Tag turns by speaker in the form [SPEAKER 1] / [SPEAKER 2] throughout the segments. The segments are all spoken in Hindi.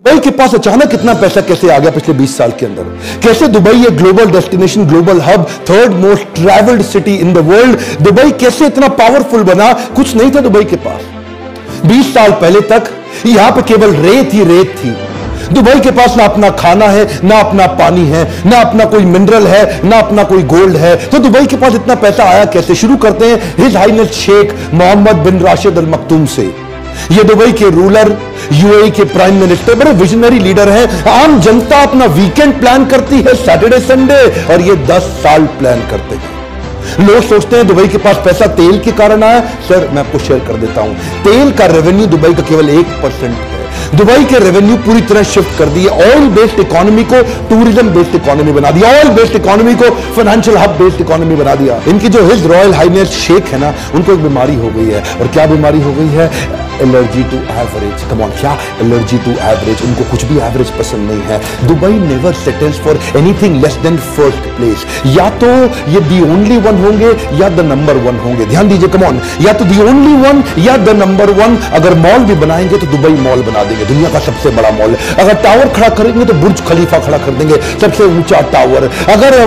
[SPEAKER 1] दुबई के पास अचानक इतना पैसा कैसे आ गया पिछले 20 साल के अंदर? कैसे दुबई एक global destination, global hub, third most travelled city in the world, Dubai कैसे इतना पावरफुल बना? कुछ नहीं था दुबई के पास 20 साल पहले तक। यहां पर केवल रेत ही रेत थी। दुबई के पास ना अपना खाना है, ना अपना पानी है, ना अपना कोई मिनरल है, ना अपना कोई गोल्ड है। तो दुबई के पास इतना पैसा आया कैसे? शुरू करते हैं his highness Sheikh Mohammed bin Rashid Al Maktoum से। ये दुबई के रूलर, यूएई के प्राइम मिनिस्टर, बड़े विजनरी लीडर हैं। आम जनता अपना वीकेंड प्लान करती है, सैटरडे संडे, और ये 10 साल प्लान करते हैं। लोग सोचते हैं दुबई के पास पैसा तेल के कारण आया। सर मैं आपको शेयर कर देता हूं, तेल का रेवेन्यू दुबई का केवल 1% है। दुबई के रेवेन्यू पूरी तरह शिफ्ट कर दी। ऑयल बेस्ड इकोनॉमी को टूरिज्म बेस्ड इकोनॉमी बना दिया, ऑयल बेस्ड इकोनॉमी को फाइनेंशियल हब बेस्ड इकोनॉमी बना दिया। इनकी जो हिज रॉयल हाइनेस शेख है ना, उनको एक बीमारी हो गई है। और क्या बीमारी हो गई है? Allergy to average. Come on, क्या एलर्जी टू एवरेज? उनको कुछ भी एवरेज पसंद नहीं है। Dubai never settles for anything less than first place. या तो ये दी ओनली वन होंगे या द नंबर 1 होंगे। ध्यान दीजिए, कम ऑन, या तो दी ओनली वन या द नंबर 1। अगर मॉल भी बनाएंगे तो दुबई मॉल बना देंगे, दुनिया का सबसे बड़ा मॉल। अगर टावर खड़ा करेंगे तो बुर्ज खलीफा खड़ा कर देंगे, सबसे ऊंचा टावर। अगर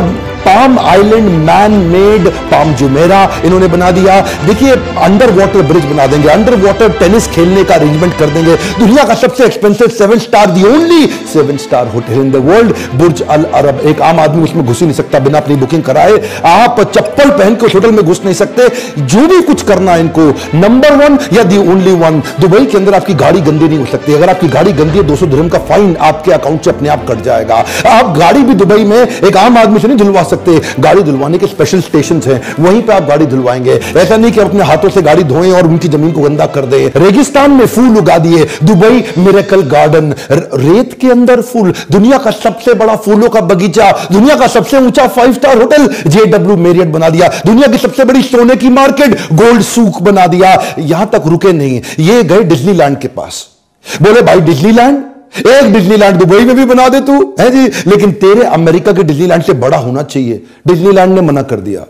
[SPEAKER 1] palm island man made palm Jumeirah इन्होंने बना दिया। देखिए, अंडर वाटर ब्रिज बना देंगे, अंडर वाटर टेनिस खेलने का अरेंजमेंट कर देंगे। दुनिया का सबसे expensive 7 star, the only 7 star hotel in the world, Burj Al Arab. एक आम आदमी उसमें घुस ही नहीं सकता बिना अपनी बुकिंग कराए। आप चप्पल पहन के उस होटल में घुस नहीं सकते। जो भी कुछ करना इनको, नंबर 1 या दी ओनली 1। दुबई के अंदर आपकी गाड़ी गंदी नहीं हो सकती। अगर आपकी गाड़ी गंदी है, 200 दिरहम का फाइन आपके अकाउंट से अपने आप कट जाएगा। आप गाड़ी भी दुबई में एक आम आदमी से नहीं धुलवा सकते। गाड़ी धुलवाने के स्पेशल स्टेशन हैं, वहीं पे आप गाड़ी धुलवाएंगे। ऐसा नहीं कि अपने हाथों से गाड़ी धोएं और उनकी जमीन को गंदा कर दें। रेगिस्तान में फूल उगा दिए, दुबई मिरेकल गार्डन, रेत के अंदर फूल। दुनिया का सबसे बड़ा फूलों का बगीचा, दुनिया का सबसे ऊंचा 5 स्टार होटल JW मैरियट बना दिया। दुनिया की सबसे बड़ी सोने की मार्केट गोल्ड सूक बना दिया। यहां तक रुके नहीं, ये गए डिज्नीलैंड के पास। बोले भाई डिज्नीलैंड, एक डिज्नीलैंड दुबई में भी बना दे तू, है जी, लेकिन तेरे अमेरिका के डिज्नीलैंड से बड़ा होना चाहिए। डिज्नीलैंड ने मना कर दिया।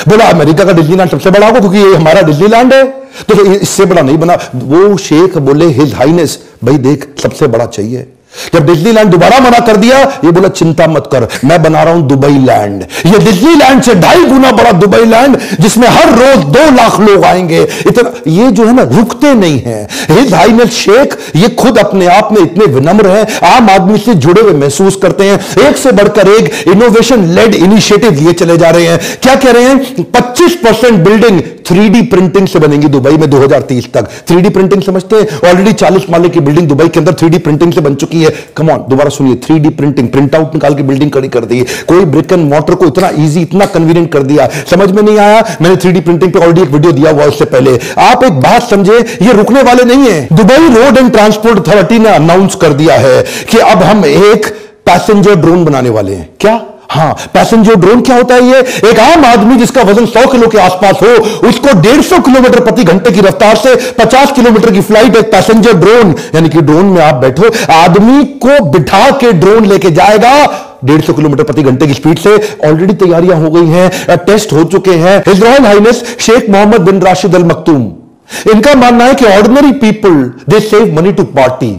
[SPEAKER 1] बोला अमेरिका का डिज्नीलैंड सबसे बड़ा होगा क्योंकि ये हमारा डिज्नीलैंड है, तो इससे बड़ा नहीं बना। वो शेख बोले हिज हाइनेस, भाई देख सबसे बड़ा चाहिए। जब डिज्नीलैंड दोबारा मना कर दिया, ये बोला चिंता मत कर, मैं बना रहा हूं दुबई लैंड। ये डिज्नीलैंड से 2.5 गुना बड़ा दुबई लैंड, जिसमें हर रोज 2 लाख लोग आएंगे। इतना ये जो है ना, रुकते नहीं है। हिज हाइनेस शेख ये खुद अपने आप में इतने विनम्र हैं, आम आदमी से जुड़े हुए महसूस करते हैं। एक से बढ़कर एक इनोवेशन लेड इनिशिएटिव लिए चले जा रहे हैं। क्या कह रहे हैं? 25% बिल्डिंग 3D प्रिंटिंग से बनेंगी दुबई में 2030 तक। 3D प्रिंटिंग समझते हैं? ऑलरेडी 40 माले की बिल्डिंग दुबई के अंदर 3D प्रिंटिंग से बन चुकी है। कम ऑन, दोबारा सुनिए, 3D प्रिंटिंग, प्रिंट आउट निकाल के बिल्डिंग खड़ी कर दी। कोई ब्रिक एंड मॉर्टर को इतना इजी, इतना कन्वीनियंट कर दिया। समझ में नहीं आया? मैंने 3D प्रिंटिंग पे ऑलरेडी एक वीडियो दिया हुआ उससे पहले। आप एक बात समझे, ये रुकने वाले नहीं है। Dubai road and transport authority ने अनाउंस कर दिया है कि अब हम एक पैसेंजर ड्रोन बनाने वाले हैं। क्या? हाँ, पैसेंजर ड्रोन क्या होता है? ये एक आम आदमी जिसका वजन 100 किलो के आसपास हो, उसको 150 किलोमीटर प्रति घंटे की रफ्तार से 50 किलोमीटर की फ्लाइट, एक पैसेंजर ड्रोन, यानी कि ड्रोन में आप बैठो, आदमी को बिठा के ड्रोन लेके जाएगा 150 किलोमीटर प्रति घंटे की स्पीड से। ऑलरेडी तैयारियां हो गई हैं, टेस्ट हो चुके हैं। His royal highness Sheikh Mohammed bin Rashid Al Maktoum, इनका मानना है कि ordinary people they save money to party,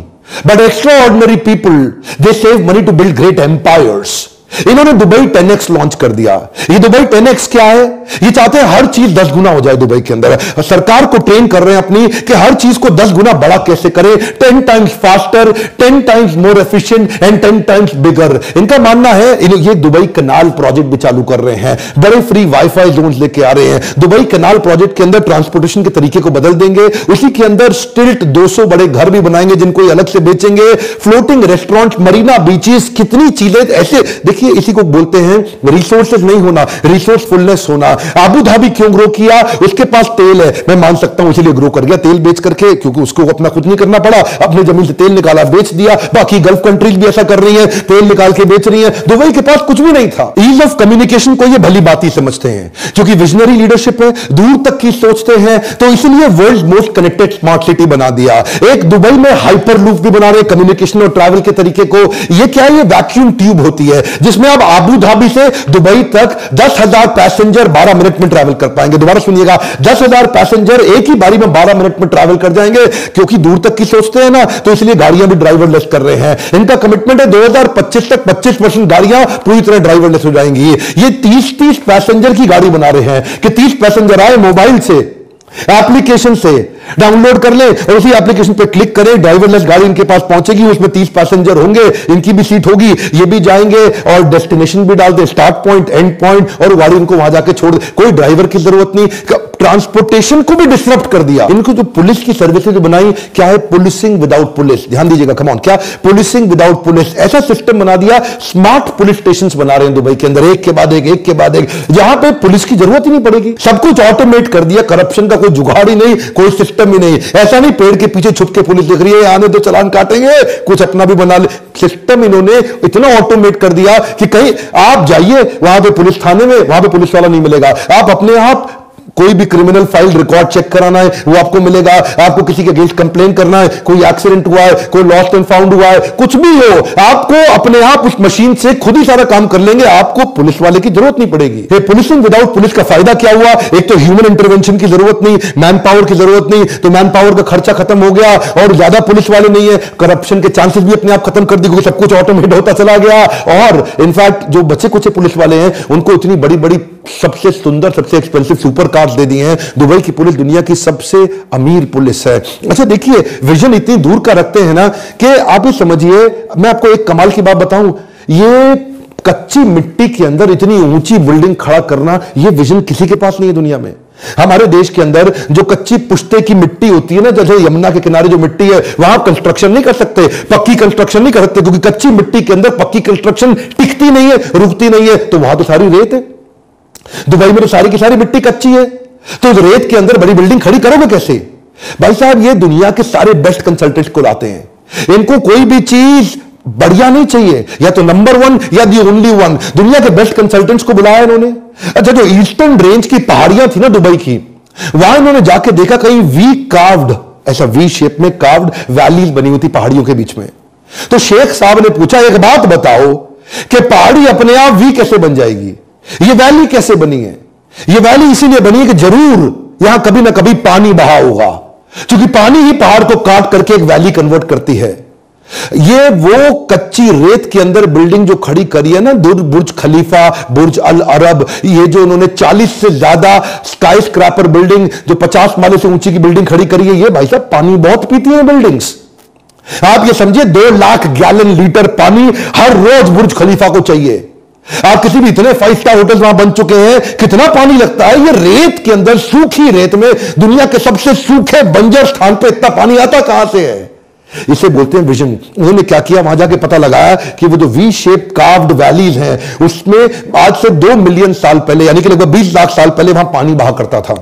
[SPEAKER 1] but extraordinary people they save money to build great empires. इन्होंने दुबई 10x लॉन्च कर दिया। ये दुबई 10x क्या है? ये चाहते हैं हर चीज 10 गुना हो जाए दुबई के अंदर। सरकार को ट्रेन कर रहे हैं अपनी कि हर चीज को 10 गुना बड़ा कैसे करें, 10 times faster, 10 times more efficient and 10 times bigger. इनका मानना है, ये दुबई कनाल प्रोजेक्ट भी चालू कर रहे हैं, बड़े फ्री वाईफाई जोन लेके आ रहे हैं। दुबई कनाल प्रोजेक्ट के अंदर ट्रांसपोर्टेशन के तरीके को बदल देंगे। उसी के अंदर स्टिल्ट 200 बड़े घर भी बनाएंगे जिनको ये अलग से बेचेंगे। फ्लोटिंग रेस्टोरेंट, मरीना बीचेस, कितनी चीजें ऐसे। देखिए, इसी को बोलते हैं रिसोर्सेज नहीं होना, रिसोर्सफुलनेस होना। अबू धाबी क्यों ग्रो किया? उसके पास तेल है, मैं मान सकता हूं इसीलिए ग्रो कर गया, तेल बेच करके, क्योंकि उसको अपना कुछ नहीं करना पड़ा, अपनी जमीन से तेल निकाला बेच दिया। बाकी गल्फ कंट्रीज भी ऐसा कर रही हैं, तेल निकाल के बेच रही हैं। दुबई के पास कुछ भी नहीं था। ईज ऑफ कम्युनिकेशन को ये भली बात ही समझते हैं, क्योंकि विजनरी लीडरशिप है, दूर तक की सोचते हैं, तो इसलिए world most connected smart city बना दिया। एक दुबई में हाइपर लूप भी बना रहे कम्युनिकेशन और ट्रैवल के तरीके को। ये क्या है? ये वैक्यूम ट्यूब होती है जिसमें अब आबू धाबी से दुबई तक 10,000 पैसेंजर 12 मिनट में ट्रैवल कर पाएंगे। दोबारा सुनिएगा, 10,000 पैसेंजर एक ही बारी में 12 मिनट में ट्रैवल कर जाएंगे। क्योंकि दूर तक की सोचते हैं ना, तो इसलिए गाड़ियां भी ड्राइवरलेस कर रहे हैं। इनका कमिटमेंट है 2025 तक 25% गाड़ियां पूरी तरह ड्राइवरलेस हो जाएंगी। ये 30 पैसेंजर की गाड़ी बना रहे हैं कि 30 पैसेंजर आए, मोबाइल से, एप्लीकेशन से डाउनलोड कर ले और उसी एप्लीकेशन पे क्लिक करें, ड्राइवरलेस गाड़ी इनके पास पहुंचेगी, उसमें 30 पैसेंजर होंगे, इनकी भी सीट होगी, ये भी जाएंगे और डेस्टिनेशन भी डाल दे, स्टार्ट पॉइंट, एंड पॉइंट, और गाड़ी उनको वहां जाके छोड़ दे। कोई ड्राइवर की जरूरत नहीं। ट्रांसपोर्टेशन को भी डिसरप्ट कर दिया। इनको जो पुलिस की सर्विसेज बनाई, क्या है? Policing without police. ध्यान दीजिएगा, कम ऑन, क्या? Policing without police. ऐसा सिस्टम बना दिया, स्मार्ट पुलिस स्टेशंस बना रहे हैं दुबई के अंदर, एक के बाद एक, जहां पे पुलिस की जरूरत ही नहीं पड़ेगी। सब कुछ ऑटोमेट कर दिया, करप्शन का कोई जुगाड़ ही नहीं, कोई सिस्टम ही नहीं। ऐसा नहीं पेड़ के पीछे छुप के पुलिस दिख रही है, आने तो चालान काटेंगे, कुछ अपना भी बना ले। सिस्टम इन्होंने इतना ऑटोमेट कर दिया कि कहीं आप जाइए वहां पे पुलिस थाने में, वहां पे पुलिस वाला नहीं मिलेगा। आप अपने आप कोई भी क्रिमिनल फाइल रिकॉर्ड चेक कराना है वो आपको मिलेगा। आपको किसी के अगेंस्ट कंप्लेन करना है, कोई एक्सीडेंट हुआ है, कोई लॉस्ट एंड फाउंड हुआ है, कुछ भी हो, आपको अपने आप उस मशीन से खुद ही सारा काम कर लेंगे। आपको पुलिस वाले की जरूरत नहीं पड़ेगी। पुलिसिंग विदाउट पुलिस का फायदा क्या हुआ? एक तो ह्यूमन इंटरवेंशन की जरूरत नहीं, मैन पावर की जरूरत नहीं, तो मैन पावर का खर्चा खत्म हो गया और ज्यादा पुलिस वाले नहीं है। करप्शन के चांसेस भी अपने आप खत्म कर दिए, सब कुछ ऑटोमेट होता चला गया। और इनफैक्ट जो बचे कुछ पुलिस वाले हैं उनको इतनी बड़ी बड़ी सबसे सुंदर, सबसे एक्सपेंसिव सुपर कार्स दे दी हैं। दुबई की पुलिस दुनिया की सबसे अमीर पुलिस है। अच्छा देखिए, विजन इतनी दूर का रखते हैं ना कि आप ये समझिए, मैं आपको एक कमाल की बात बताऊं, ये कच्ची मिट्टी के अंदर इतनी ऊंची बिल्डिंग खड़ा करना, ये विजन किसी के पास नहीं है दुनिया में। हमारे देश के अंदर जो कच्ची पुश्ते की मिट्टी होती है ना, जैसे यमुना के किनारे जो मिट्टी है, वहां कंस्ट्रक्शन नहीं कर सकते, पक्की कंस्ट्रक्शन नहीं कर सकते, क्योंकि कच्ची मिट्टी के अंदर पक्की कंस्ट्रक्शन टिकती नहीं है, रुकती नहीं है। तो वहां तो सारी रेत है। दुबई में तो सारी की सारी मिट्टी कच्ची है, तो रेत के अंदर बड़ी बिल्डिंग खड़ी करोगे कैसे? भाई साहब, ये दुनिया के सारे बेस्ट कंसल्टेंट्स को लाते हैं। इनको कोई भी चीज बढ़िया नहीं चाहिए, या तो नंबर 1 या दी ओनली 1। दुनिया के बेस्ट कंसल्टेंट्स को बुलाया इन्होंने। अच्छा, जो ईस्टर्न रेंज की पहाड़ियां थी ना दुबई की, वहां इन्होंने जाके देखा कहीं वी कार्व्ड, ऐसा वी शेप में कार्व्ड वैलीज बनी हुई थी पहाड़ियों के बीच में। तो शेख साहब ने पूछा, एक बात बताओ कि पहाड़ी अपने आप वी कैसे बन जाएगी? ये वैली कैसे बनी है? ये वैली इसीलिए बनी है कि जरूर यहां कभी ना कभी पानी बहा होगा, क्योंकि पानी ही पहाड़ को काट करके एक वैली कन्वर्ट करती है। ये वो कच्ची रेत के अंदर बिल्डिंग जो खड़ी करी है ना, बुर्ज खलीफा, बुर्ज अल अरब, ये जो उन्होंने 40 से ज्यादा स्काई स्क्रैपर बिल्डिंग, जो 50 माले से ऊंची की बिल्डिंग खड़ी करी है, ये भाई साहब पानी बहुत पीती है बिल्डिंग्स। आप ये समझिए, 2 लाख गैलन लीटर पानी हर रोज बुर्ज खलीफा को चाहिए। आप किसी भी इतने 5 स्टार होटल्स वहां बन चुके हैं, कितना पानी लगता है? ये रेत के अंदर, सूखी रेत में, दुनिया के सबसे सूखे बंजर स्थान पे इतना पानी आता कहां से है? इसे बोलते हैं विजन। उन्होंने क्या किया, वहां जाके पता लगाया कि वो जो वी शेप कार्व्ड वैलीज हैं, उसमें आज से 2 मिलियन साल पहले, यानी कि लगभग 20 लाख साल पहले वहां पानी बहा करता था।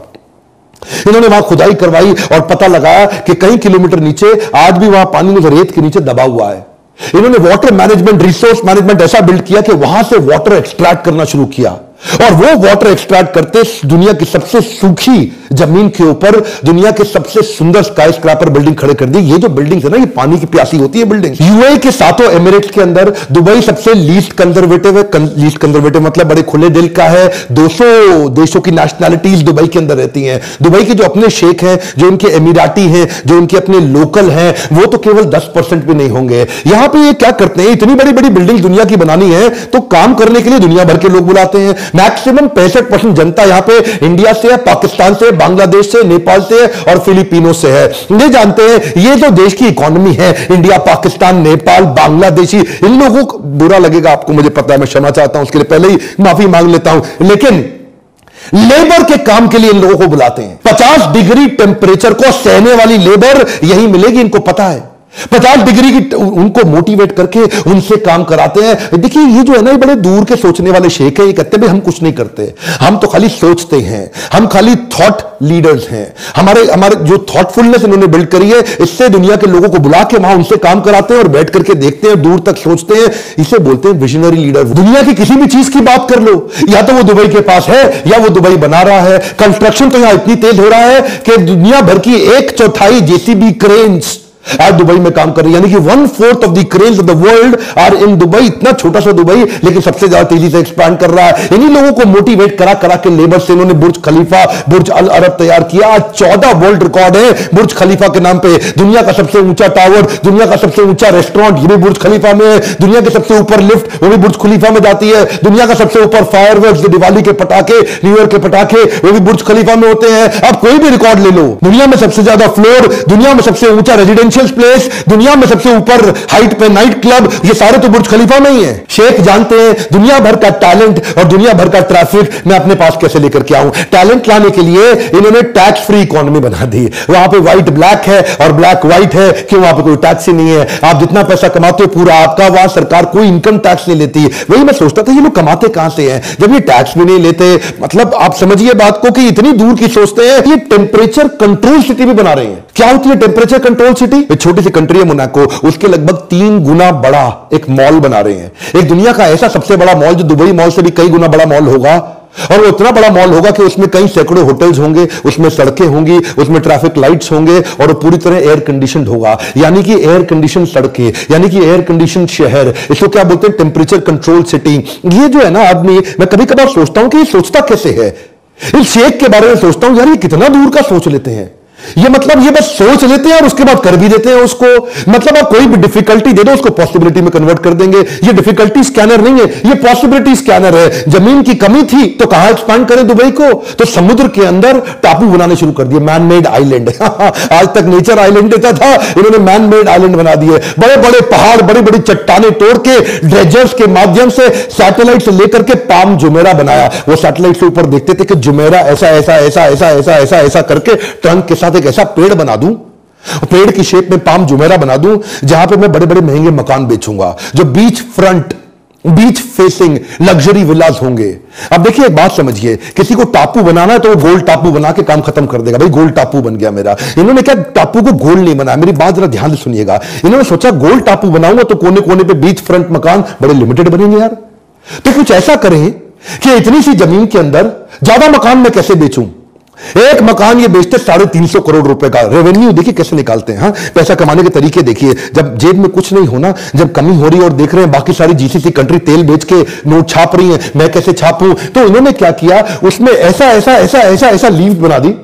[SPEAKER 1] इन्होंने वहां खुदाई करवाई और पता लगाया कि कई किलोमीटर नीचे आज भी वहां पानी में रेत के नीचे दबा हुआ है। इन्होंने वाटर मैनेजमेंट, रिसोर्स मैनेजमेंट ऐसा बिल्ड किया कि वहां से वाटर एक्सट्रैक्ट करना शुरू किया, और वो वाटर एक्सट्रैक्ट करते दुनिया की सबसे सूखी जमीन के ऊपर दुनिया के सबसे सुंदर स्काई स्क्रैपर बिल्डिंग खड़े कर दी। ये जो बिल्डिंग है ना, ये पानी की प्यासी होती है बिल्डिंग। यूएई के 7 एमिरेट्स के अंदर दुबई सबसे लीस्ट कंजर्वेटिव है। लीस्ट कंजर्वेटिव मतलब बड़े खुले दिल का है। 200 देशों की नेशनैलिटीज दुबई के अंदर रहती हैं। दुबई के जो अपने शेख हैं, जो उनके एमिराटी हैं, जो उनके अपने लोकल हैं, वो तो केवल 10% भी नहीं होंगे। यहां पर ये क्या करते हैं, इतनी बड़ी बड़ी बिल्डिंग दुनिया की बनानी है तो काम करने के लिए दुनिया भर के लोग बुलाते हैं। मैक्सिमम 65% जनता यहां पे इंडिया से है, पाकिस्तान से, बांग्लादेश से, नेपाल से और फिलीपीनों से है। ये जानते हैं ये जो देश की इकोनॉमी है, इंडिया, पाकिस्तान, नेपाल, बांग्लादेशी, इन लोगों को बुरा लगेगा आपको, मुझे पता है, मैं क्षमा चाहता हूं, उसके लिए पहले ही माफी मांग लेता हूं, लेकिन लेबर के काम के लिए इन लोगों को बुलाते हैं। 50 डिग्री टेम्परेचर को सहने वाली लेबर यही मिलेगी, इनको पता है। 50 डिग्री की उनको मोटिवेट करके उनसे काम कराते हैं। देखिए, ये जो है ना, ये बड़े दूर के सोचने वाले शेख है। ये कहते हैं हम कुछ नहीं करते, हम तो खाली सोचते हैं, हम खाली थॉट लीडर्स हैं। हमारे जो थॉटफुलनेस इन्होंने बिल्ड करी है, इससे दुनिया के लोगों को बुला के वहां उनसे काम कराते हैं और बैठ करके देखते हैं, दूर तक सोचते हैं। इसे बोलते हैं विजनरी लीडर। दुनिया की किसी भी चीज की बात कर लो, या तो वो दुबई के पास है या वो दुबई बना रहा है। कंस्ट्रक्शन तो यहां इतनी तेज हो रहा है कि दुनिया भर की 1/4 जेसीबी क्रेन्स आज दुबई में काम कर रही है, यानी कि 1/4 of the cranes of the world are in Dubai. इतना छोटा सा दुबई लेकिन सबसे ज्यादा तेजी से एक्सपैंड कर रहा है। इन्हीं लोगों को मोटिवेट करा करा के लेबर से इन्होंने बुर्ज खलीफा, बुर्ज अल अरब तैयार किया। आज 14 वर्ल्ड रिकॉर्ड है बुर्ज खलीफा के नाम पे। दुनिया का सबसे ऊंचा टावर, दुनिया का सबसे ऊंचा रेस्टोरेंट, ये भी बुर्ज खलीफा में है। दुनिया के सबसे ऊपर लिफ्ट, वो भी बुर्ज खलीफा में जाती है। दुनिया का सबसे ऊपर फायरवर्क्स, दिवाली के पटाखे, न्यू ईयर के पटाखे, वो भी बुर्ज खलीफा में होते हैं। अब कोई भी रिकॉर्ड ले लो, दुनिया में सबसे ज्यादा फ्लोर, दुनिया में सबसे ऊंचा रेजिडेंशियल प्लेस, दुनिया में सबसे ऊपर हाइट पे नाइट क्लब, ये सारे तो बुर्ज खलीफा में ही है। शेख जानते हैं दुनिया भर का टैलेंट और दुनिया भर का ट्रैफिक मैं अपने पास कैसे लेकर के आऊं। टैलेंट लाने के लिए इन्होंने टैक्स फ्री इकोनॉमी बना दी। वहां पे व्हाइट ब्लैक है और ब्लैक व्हाइट है, क्यों? वहां पे कोई टैक्स ही नहीं है। आप जितना पैसा कमाते हो पूरा आपका, वहां सरकार कोई इनकम टैक्स नहीं लेती। वही मैं सोचता था ये लोग कमाते कहां से हैं जब ये टैक्स भी नहीं लेते। मतलब आप समझिए बात को कि इतनी दूर की सोचते हैं। ये टेम्परेचर कंट्रोल सिटी भी बना रहे हैं। क्या होती है टेम्परेचर कंट्रोल सिटी? एक छोटी सी कंट्री है मोनाको, उसके लगभग 3 गुना बड़ा एक मॉल बना रहे हैं। एक दुनिया का ऐसा सबसे बड़ा मॉल जो दुबई मॉल से भी कई गुना बड़ा मॉल होगा, और वो इतना बड़ा मॉल होगा कि उसमें कई सैकड़ों होटल्स होंगे, उसमें सड़कें होंगी, उसमें ट्रैफिक लाइट्स होंगे और वो पूरी तरह एयर कंडीशन होगा। यानी कि एयर कंडीशन सड़कें, यानी कि एयर कंडीशन शहर। इसको क्या बोलते हैं? Temperature control city. ये जो है ना आदमी, मैं कभी कभार सोचता हूं कि ये सोचता कैसे है। इस शेख के बारे में सोचता हूं यार ये कितना दूर का सोच लेते हैं। ये मतलब ये बस सोच लेते हैं और उसके बाद कर भी देते हैं उसको। मतलब आप कोई भी डिफिकल्टी दे दो उसको पॉसिबिलिटी में कन्वर्ट कर देंगे। ये डिफिकल्टी स्कैनर नहीं है, ये पॉसिबिलिटी स्कैनर है। जमीन की कमी थी तो कहां एक्सपांड करें दुबई को? तो समुद्र के अंदर टापू बनाने शुरू कर दिए, मैन मेड आइलैंड। आज तक नेचर आइलैंड देता था, इन्होंने मैन मेड आइलैंड बना दिए। बड़े बड़े पहाड़, बड़ी बड़ी चट्टाने तोड़ के ड्रेजर्स के माध्यम से सैटेलाइट से लेकर के पाम जुमेरा बनाया। वो सैटेलाइट से ऊपर देखते थे कि जुमेरा ऐसा ऐसा ऐसा ऐसा ऐसा ऐसा ऐसा करके ट्रंक के साथ एक ऐसा पेड़ बना दूं, पेड़ की शेप में पाम जुमेरा बना दूं जहां पे मैं बड़े बड़े महंगे मकान बेचूंगा, जो beach front, beach facing luxury villas होंगे। अब देखिए एक बात समझिए, किसी को टापू बनाना है तो वो गोल्ड टापू बना के काम खत्म कर देगा। भाई गोल्ड टापू बन गया मेरा। इन्होंने क्या टापू को गोल्ड नहीं बनाया, मेरी बात जरा ध्यान से सुनिएगा। इन्होंने सोचा गोल्ड टापू बनाऊंगा तो कोने कोने पे बीच फ्रंट मकान बड़े लिमिटेड बनेंगे यार। तो कुछ ऐसा करें कि इतनी सी जमीन के अंदर ज्यादा मकान मैं कैसे बेचूं। एक मकान ये बेचते 350 करोड़ रुपए का रेवेन्यू। देखिए कैसे निकालते हैं। हाँ, पैसा कमाने के तरीके देखिए। जब जेब में कुछ नहीं होना, जब कमी हो रही है और देख रहे हैं बाकी सारी जीसीसी कंट्री तेल बेच के नोट छाप रही है, मैं कैसे छापूं? तो इन्होंने क्या किया, उसमें ऐसा ऐसा ऐसा ऐसा ऐसा लीव बना दी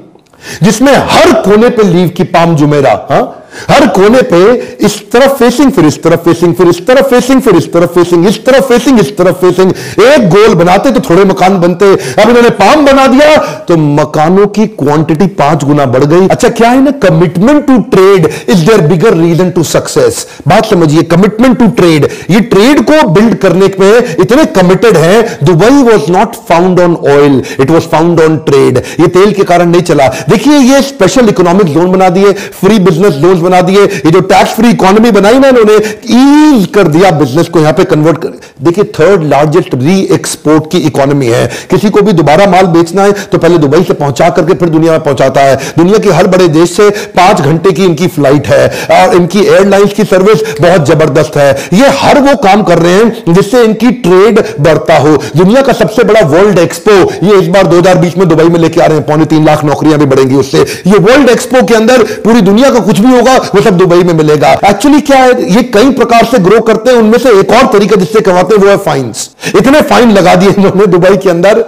[SPEAKER 1] जिसमें हर कोने पे लीव की पाम जुमेरा। हाँ, हर कोने पे इस तरफ फेसिंग, फिर इस तरफ फेसिंग, फिर इस तरफ फेसिंग, फिर इस तरफ फेसिंग, इस तरफ फेसिंग, इस तरफ फेसिंग। एक गोल बनाते तो थोड़े मकान बनते। अब इन्होंने पाम बना दिया तो मकानों की क्वांटिटी 5 गुना बढ़ गई। अच्छा क्या है ना, commitment to trade is there bigger reason to success. बात समझिए, कमिटमेंट टू ट्रेड, ये ट्रेड को बिल्ड करने पे इतने कमिटेड हैं। Dubai was not found on oil, it was found on trade. ये तेल के कारण नहीं चला। देखिए ये स्पेशल इकोनॉमिक जोन बना दिए, फ्री बिजनेस जोन बना दिए। ये जो टैक्स फ्री इकोनॉमी बनाई ना इन्होंने, ईज कर दिया बिजनेस को, यहां पे कन्वर्ट कर। देखिए 3rd लार्जेस्ट री एक्सपोर्ट की इकोनॉमी है। किसी को भी दोबारा माल बेचना है तो पहले दुबई से पहुंचा करके फिर दुनिया में पहुंचाता है। दुनिया के हर बड़े देश से 5 घंटे की इनकी फ्लाइट है और इनकी एयरलाइंस की सर्विस बहुत जबरदस्त है। ये हर वो काम कर रहे हैं जिससे इनकी ट्रेड बढ़ता हो। दुनिया का सबसे बड़ा वर्ल्ड एक्सपो ये इस बार 2020 में दुबई में लेके आ रहे हैं। 3.25 लाख नौकरियां भी बढ़ेंगी उससे। ये वर्ल्ड एक्सपो के अंदर पूरी दुनिया का कुछ भी होगा वो सब दुबई में मिलेगा। एक्चुअली क्या है, ये कई प्रकार से ग्रो करते हैं। उनमें से एक और तरीका जिससे कमाते हैं वो है फाइन्स। इतने फाइन लगा दिए इन्होंने दुबई के अंदर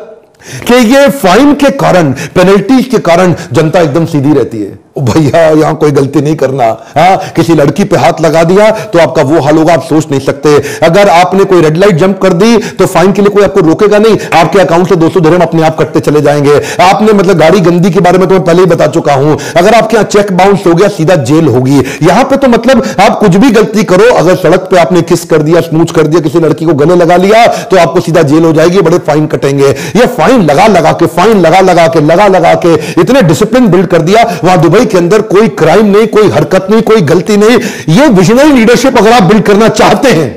[SPEAKER 1] कि ये फाइन के कारण, पेनल्टीज के कारण जनता एकदम सीधी रहती है। भैया यहां कोई गलती नहीं करना। हाँ, किसी लड़की पे हाथ लगा दिया तो आपका वो हाल होगा, आप सोच नहीं सकते। अगर आपने कोई रेड लाइट जंप कर दी तो फाइन के लिए कोई आपको रोकेगा नहीं, आपके अकाउंट से 200 दिरहम अपने आप कटते चले जाएंगे। आपने मतलब गाड़ी गंदी के बारे में तो मैं पहले ही बता चुका हूं। अगर आपके यहां चेक बाउंस हो गया सीधा जेल होगी। यहां पे तो मतलब आप कुछ भी गलती करो, अगर सड़क पे आपने किस कर दिया, स्मूच कर दिया, किसी लड़की को गले लगा लिया तो आपको सीधा जेल हो जाएगी, बड़े फाइन कटेंगे। ये फाइन लगा लगा के, फाइन लगा लगा के इतने डिसिप्लिन बिल्ड कर दिया। वहां दुबई के अंदर कोई क्राइम नहीं, कोई हरकत नहीं, कोई गलती नहीं। ये विजनरी लीडरशिप अगर आप बिल्ड करना चाहते हैं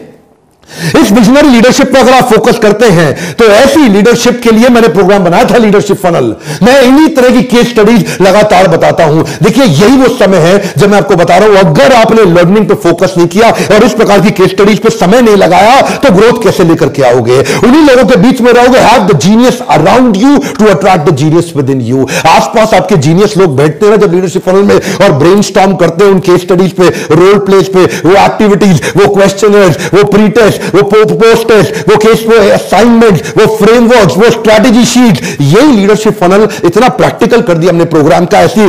[SPEAKER 1] इस विजनरी लीडरशिप पर अगर आप फोकस करते हैं तो ऐसी लीडरशिप के लिए मैंने प्रोग्राम बनाया था, लीडरशिप फनल। मैं इन्हीं तरह की केस स्टडीज लगातार बताता हूं। देखिए, यही वो समय है जब मैं आपको बता रहा हूं, अगर आपने लर्निंग पे फोकस नहीं किया और इस प्रकार की केस स्टडीज पे समय नहीं लगाया तो ग्रोथ कैसे लेकर के आओगे? उन्हीं लोगों के बीच में रहोगे। Have the genius around you to attract the genius within you. आसपास आपके जीनियस लोग बैठते हैं ना जब लीडरशिप फनल में, और ब्रेनस्टॉर्म करते हैं उन केस स्टडीज पे, रोल प्लेस पे, वो एक्टिविटीज, वो क्वेश्चनर्स, वो प्री टेस्ट, वो पोस्ट टेस्ट, वो केस, वो असाइनमेंट, वो फ्रेमवर्क्स, वो स्ट्रैटेजी शीट। यही लीडरशिप फनल इतना प्रैक्टिकल कर दिया हमने प्रोग्राम का। ऐसी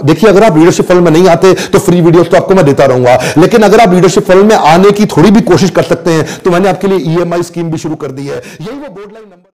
[SPEAKER 1] देखिए, अगर आप लीडरशिप फनल में नहीं आते तो फ्री वीडियोस तो आपको मैं देता रहूंगा, लेकिन अगर आप लीडरशिप फनल में आने की थोड़ी भी कोशिश कर सकते हैं तो मैंने आपके लिए EMI स्कीम भी शुरू कर दी है। यही वो बोर्ड लाइन नंबर